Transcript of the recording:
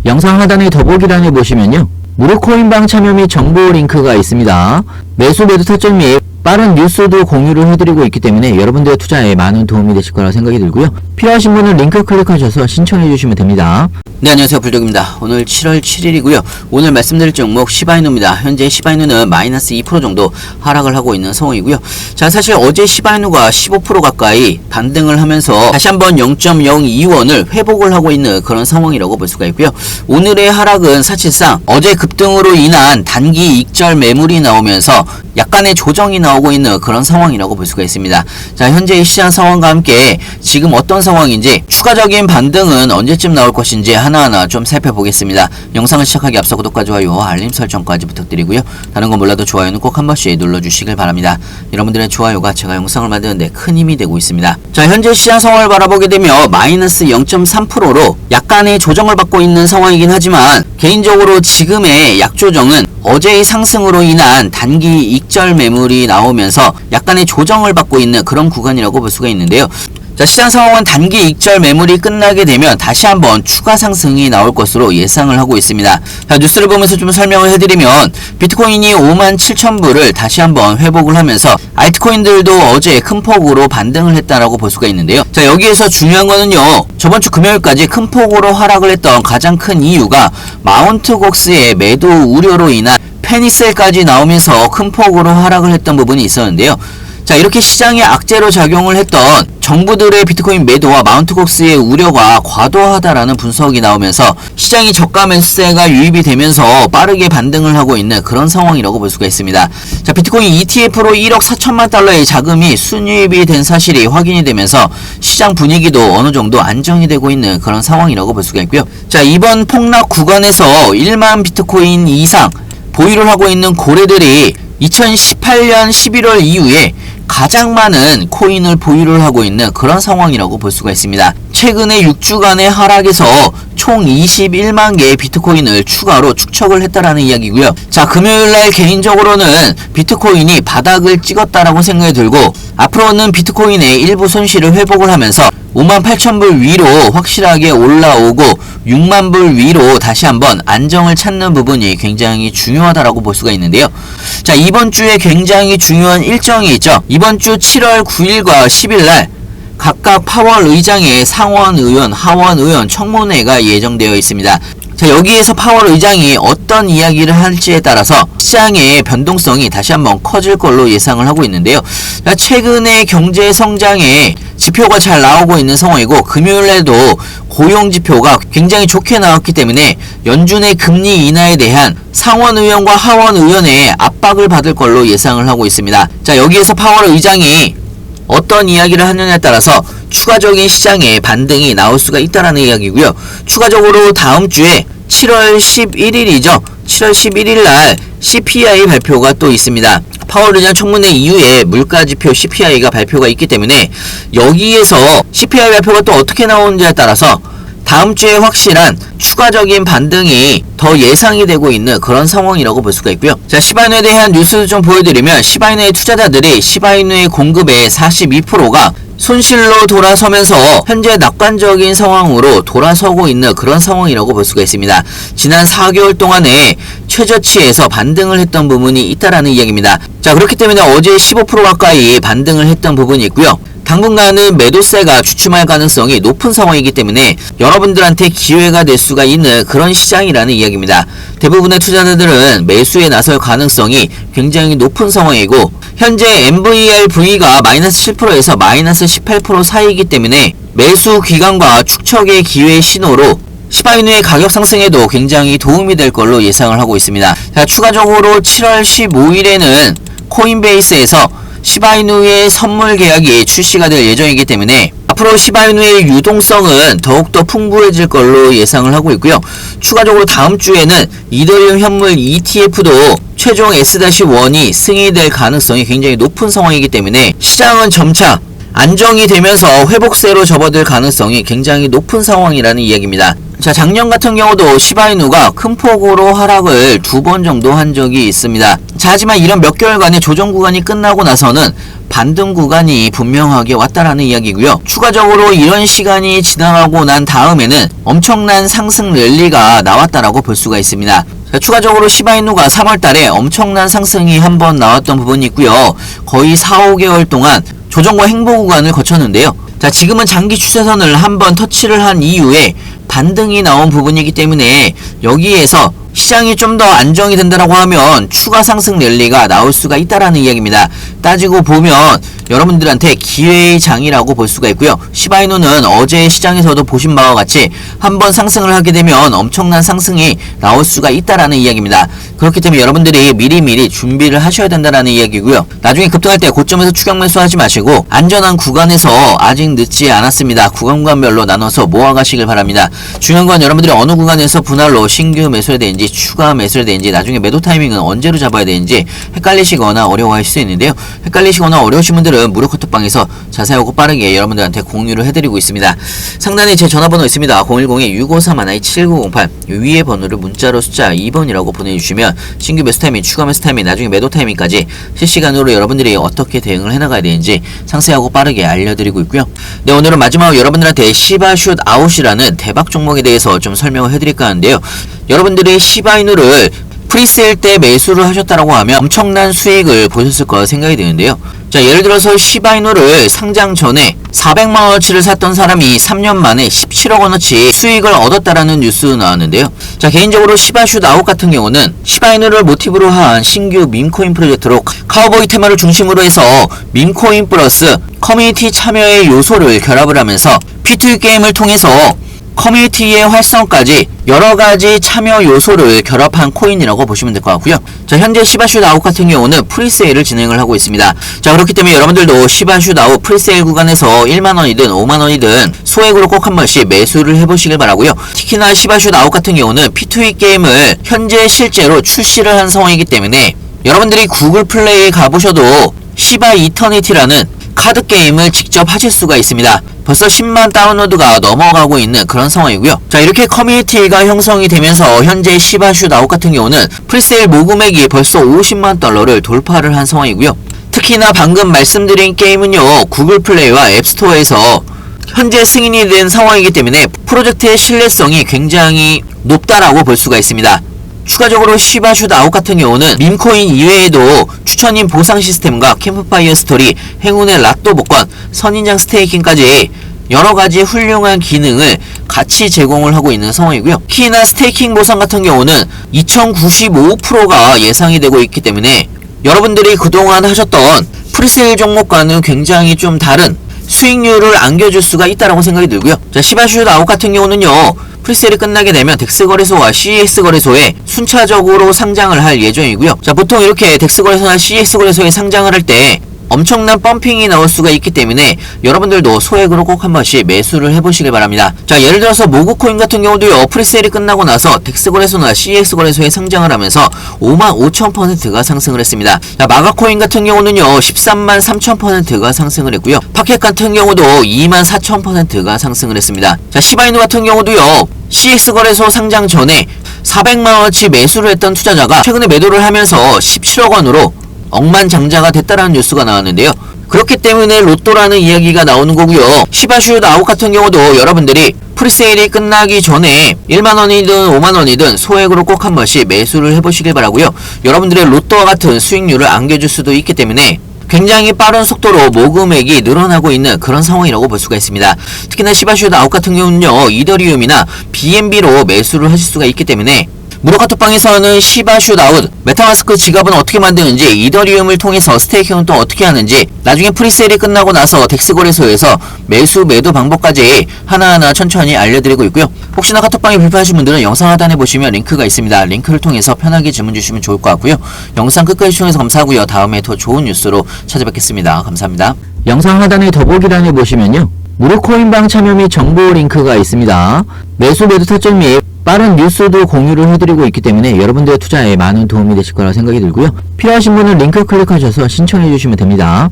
영상 하단의 더보기란에 보시면요, 무료 코인방 참여 및 정보 링크가 있습니다. 매수 매도 타점 및 빠른 뉴스도 공유를 해드리고 있기 때문에 여러분들의 투자에 많은 도움이 되실 거라 생각이 들고요. 필요하신 분은 링크 클릭하셔서 신청해 주시면 됩니다. 네, 안녕하세요. 불독입니다. 오늘 7월 7일이고요. 오늘 말씀드릴 종목 시바이누입니다. 현재 시바이누는 마이너스 2% 정도 하락을 하고 있는 상황이고요. 자, 사실 어제 시바이누가 15% 가까이 반등을 하면서 다시 한번 0.02원을 회복을 하고 있는 그런 상황이라고 볼 수가 있고요. 오늘의 하락은 사실상 어제 급등으로 인한 단기 익절 매물이 나오면서 약간의 조정이 나오고 있는 그런 상황이라고 볼 수가 있습니다. 자, 현재의 시장 상황과 함께 지금 어떤 상황인지, 추가적인 반등은 언제쯤 나올 것인지 하나하나 좀 살펴보겠습니다. 영상을 시작하기 앞서 구독과 좋아요, 알림 설정까지 부탁드리고요. 다른 건 몰라도 좋아요는 꼭 한 번씩 눌러주시길 바랍니다. 여러분들의 좋아요가 제가 영상을 만드는데 큰 힘이 되고 있습니다. 자, 현재 시장 상황을 바라보게 되면 마이너스 0.3%로 약간의 조정을 받고 있는 상황이긴 하지만, 개인적으로 지금의 약조정은 어제의 상승으로 인한 단기 익절 매물이 나오면서 약간의 조정을 받고 있는 그런 구간이라고 볼 수가 있는데요. 자, 시장 상황은 단기 익절 매물이 끝나게 되면 다시 한번 추가 상승이 나올 것으로 예상을 하고 있습니다. 자, 뉴스를 보면서 좀 설명을 해드리면, 비트코인이 57,000불을 다시 한번 회복을 하면서 알트코인들도 어제 큰 폭으로 반등을 했다라고 볼 수가 있는데요. 자, 여기에서 중요한 거는요, 저번주 금요일까지 큰 폭으로 하락을 했던 가장 큰 이유가 마운트 곡스의 매도 우려로 인한 패닉셀까지 나오면서 큰 폭으로 하락을 했던 부분이 있었는데요. 자, 이렇게 시장에 악재로 작용을 했던 정부들의 비트코인 매도와 마운트 곡스의 우려가 과도하다라는 분석이 나오면서 시장이 저가 매수세가 유입이 되면서 빠르게 반등을 하고 있는 그런 상황이라고 볼 수가 있습니다. 자, 비트코인 ETF로 1억 4천만 달러의 자금이 순유입이 된 사실이 확인이 되면서 시장 분위기도 어느 정도 안정이 되고 있는 그런 상황이라고 볼 수가 있고요. 자, 이번 폭락 구간에서 1만 비트코인 이상 보유를 하고 있는 고래들이 2018년 11월 이후에 가장 많은 코인을 보유를 하고 있는 그런 상황이라고 볼 수가 있습니다. 최근에 6주간의 하락에서 총 21만 개의 비트코인을 추가로 축적을 했다라는 이야기고요. 자, 금요일날 개인적으로는 비트코인이 바닥을 찍었다라고 생각이 들고, 앞으로는 비트코인의 일부 손실을 회복을 하면서 58,000불 위로 확실하게 올라오고 60,000불 위로 다시 한번 안정을 찾는 부분이 굉장히 중요하다라고 볼 수가 있는데요. 자, 이번 주에 굉장히 중요한 일정이 있죠. 이번 주 7월 9일과 10일날 각각 파월 의장의 상원 의원, 하원 의원 청문회가 예정되어 있습니다. 자, 여기에서 파월 의장이 어떤 이야기를 할지에 따라서 시장의 변동성이 다시 한번 커질 걸로 예상을 하고 있는데요. 자, 최근에 경제 성장의 지표가 잘 나오고 있는 상황이고, 금요일에도 고용 지표가 굉장히 좋게 나왔기 때문에 연준의 금리 인하에 대한 상원 의원과 하원 의원의 압박을 받을 걸로 예상을 하고 있습니다. 자, 여기에서 파월 의장이 어떤 이야기를 하느냐에 따라서 추가적인 시장의 반등이 나올 수가 있다라는 이야기고요. 추가적으로 다음 주에 7월 11일이죠. 7월 11일 날 CPI 발표가 또 있습니다. 파월 의장 청문회 이후에 물가지표 CPI가 발표가 있기 때문에 여기에서 CPI 발표가 또 어떻게 나오는지에 따라서 다음 주에 확실한 추가적인 반등이 더 예상이 되고 있는 그런 상황이라고 볼 수가 있고요. 자, 시바이누에 대한 뉴스를 좀 보여드리면, 시바이누의 투자자들이 시바이누의 공급의 42%가 손실로 돌아서면서 현재 낙관적인 상황으로 돌아서고 있는 그런 상황이라고 볼 수가 있습니다. 지난 4개월 동안에 최저치에서 반등을 했던 부분이 있다라는 이야기입니다. 자, 그렇기 때문에 어제 15% 가까이 반등을 했던 부분이 있고요. 당분간은 매도세가 주춤할 가능성이 높은 상황이기 때문에 여러분들한테 기회가 될 수가 있는 그런 시장이라는 이야기입니다. 대부분의 투자자들은 매수에 나설 가능성이 굉장히 높은 상황이고, 현재 MVRV가 마이너스 7%에서 마이너스 18% 사이이기 때문에 매수 기간과 축척의 기회 신호로 시바이누의 가격 상승에도 굉장히 도움이 될 걸로 예상을 하고 있습니다. 자, 추가적으로 7월 15일에는 코인베이스에서 시바이누의 선물 계약이 출시가 될 예정이기 때문에 앞으로 시바이누의 유동성은 더욱더 풍부해질 걸로 예상을 하고 있고요. 추가적으로 다음 주에는 이더리움 현물 ETF도 최종 S-1이 승인될 가능성이 굉장히 높은 상황이기 때문에 시장은 점차 안정이 되면서 회복세로 접어들 가능성이 굉장히 높은 상황이라는 이야기입니다. 자, 작년 같은 경우도 시바이누가 큰 폭으로 하락을 2번 정도 한 적이 있습니다. 자, 하지만 이런 몇 개월간의 조정 구간이 끝나고 나서는 반등 구간이 분명하게 왔다라는 이야기고요. 추가적으로 이런 시간이 지나가고 난 다음에는 엄청난 상승 랠리가 나왔다라고 볼 수가 있습니다. 자, 추가적으로 시바이누가 3월달에 엄청난 상승이 한번 나왔던 부분이 있고요. 거의 4, 5개월 동안 조정과 횡보 구간을 거쳤는데요. 자, 지금은 장기 추세선을 한번 터치를 한 이후에 반등이 나온 부분이기 때문에 여기에서 시장이 좀 더 안정이 된다라고 하면 추가 상승 랠리가 나올 수가 있다라는 이야기입니다. 따지고 보면 여러분들한테 기회의 장이라고 볼 수가 있고요. 시바이누는 어제 시장에서도 보신 바와 같이 한번 상승을 하게 되면 엄청난 상승이 나올 수가 있다라는 이야기입니다. 그렇기 때문에 여러분들이 미리미리 준비를 하셔야 된다라는 이야기고요. 나중에 급등할 때 고점에서 추격 매수하지 마시고 안전한 구간에서 아직 늦지 않았습니다. 구간별로 나눠서 모아가시길 바랍니다. 중요한 건 여러분들이 어느 구간에서 분할로 신규 매수를 되는지 추가 매수를 되는지 나중에 매도 타이밍은 언제로 잡아야 되는지 헷갈리시거나 어려워하실 수 있는데요. 헷갈리시거나 어려우신 분들은 무료 카톡방에서 자세하고 빠르게 여러분들한테 공유를 해드리고 있습니다. 상단에 제 전화번호 있습니다. 010-6531-7908 위에 번호를 문자로 숫자 2번이라고 보내주시면 신규 매수 타이밍, 추가 매수 타이밍, 나중에 매도 타이밍까지 실시간으로 여러분들이 어떻게 대응을 해나가야 되는지 상세하고 빠르게 알려드리고 있고요. 네, 오늘은 마지막으로 여러분들한테 시바슛 아웃이라는 대박 종목에 대해서 좀 설명을 해드릴까 하는데요. 여러분들이 시바이누를 프리세일 때 매수를 하셨다라고 하면 엄청난 수익을 보셨을 거라 생각이 드는데요. 자, 예를 들어서 시바이누를 상장 전에 400만원어치를 샀던 사람이 3년 만에 17억원어치 수익을 얻었다라는 뉴스 나왔는데요. 자, 개인적으로 시바슛 아웃 같은 경우는 시바이누를 모티브로 한 신규 밈코인 프로젝트로 카우보이 테마를 중심으로 해서 밈코인 플러스 커뮤니티 참여의 요소를 결합을 하면서 P2E 게임을 통해서 커뮤니티의 활성까지 여러가지 참여 요소를 결합한 코인이라고 보시면 될 것 같고요. 자, 현재 시바슛 아웃 같은 경우는 프리세일을 진행을 하고 있습니다. 자, 그렇기 때문에 여러분들도 시바슛 아웃 프리세일 구간에서 1만원이든 5만원이든 소액으로 꼭 한 번씩 매수를 해보시길 바라고요. 특히나 시바슛 아웃 같은 경우는 P2E 게임을 현재 실제로 출시를 한 상황이기 때문에 여러분들이 구글 플레이에 가보셔도 시바 이터니티라는 카드 게임을 직접 하실 수가 있습니다. 벌써 10만 다운로드가 넘어가고 있는 그런 상황이고요. 자, 이렇게 커뮤니티가 형성이 되면서 현재 시바슛 아웃 같은 경우는 프리세일 모금액이 벌써 50만 달러를 돌파를 한 상황이고요. 특히나 방금 말씀드린 게임은요, 구글 플레이와 앱스토어에서 현재 승인이 된 상황이기 때문에 프로젝트의 신뢰성이 굉장히 높다라고 볼 수가 있습니다. 추가적으로 시바슛 아웃 같은 경우는 밈코인 이외에도 추천인 보상 시스템과 캠프파이어 스토리, 행운의 라또 복권, 선인장 스테이킹까지 여러가지 훌륭한 기능을 같이 제공을 하고 있는 상황이고요. 특히나 스테이킹 보상 같은 경우는 2095%가 예상이 되고 있기 때문에 여러분들이 그동안 하셨던 프리세일 종목과는 굉장히 좀 다른 수익률을 안겨줄 수가 있다라고 생각이 들고요. 자, 시바슛 아웃 같은 경우는요, 프리세일이 끝나게 되면 덱스 거래소와 CEX 거래소에 순차적으로 상장을 할 예정이고요. 자, 보통 이렇게 덱스 거래소나 CEX 거래소에 상장을 할 때 엄청난 펌핑이 나올 수가 있기 때문에 여러분들도 소액으로 꼭 한 번씩 매수를 해보시길 바랍니다. 자, 예를 들어서 모구코인 같은 경우도요, 프리세일이 끝나고 나서 덱스 거래소나 CEX 거래소에 상장을 하면서 55,000%가 상승을 했습니다. 자, 마가코인 같은 경우는요, 133,000%가 상승을 했고요. 파켓 같은 경우도 24,000%가 상승을 했습니다. 자, 시바이누 같은 경우도요, CX 거래소 상장 전에 400만원어치 매수를 했던 투자자가 최근에 매도를 하면서 17억원으로 억만장자가 됐다라는 뉴스가 나왔는데요. 그렇기 때문에 로또라는 이야기가 나오는 거고요. 시바슛 아웃 같은 경우도 여러분들이 프리세일이 끝나기 전에 1만원이든 5만원이든 소액으로 꼭 한 번씩 매수를 해보시길 바라고요. 여러분들의 로또와 같은 수익률을 안겨줄 수도 있기 때문에 굉장히 빠른 속도로 모금액이 늘어나고 있는 그런 상황이라고 볼 수가 있습니다. 특히나 시바슛 아웃 같은 경우는요, 이더리움이나 BNB로 매수를 하실 수가 있기 때문에 무료 카톡방에서는 시바슛 아웃, 메타마스크 지갑은 어떻게 만드는지, 이더리움을 통해서 스테이킹은 또 어떻게 하는지, 나중에 프리세일이 끝나고 나서 덱스 거래소에서 매수, 매도 방법까지 하나하나 천천히 알려드리고 있고요. 혹시나 카톡방이 불편하신 분들은 영상 하단에 보시면 링크가 있습니다. 링크를 통해서 편하게 질문 주시면 좋을 것 같고요. 영상 끝까지 시청해서 감사하고요. 다음에 더 좋은 뉴스로 찾아뵙겠습니다. 감사합니다. 영상 하단의 더보기란에 보시면요, 무료 코인방 참여 및 정보 링크가 있습니다. 매수 매도 타점 및 빠른 뉴스도 공유를 해드리고 있기 때문에 여러분들의 투자에 많은 도움이 되실 거라 생각이 들고요. 필요하신 분은 링크 클릭하셔서 신청해 주시면 됩니다.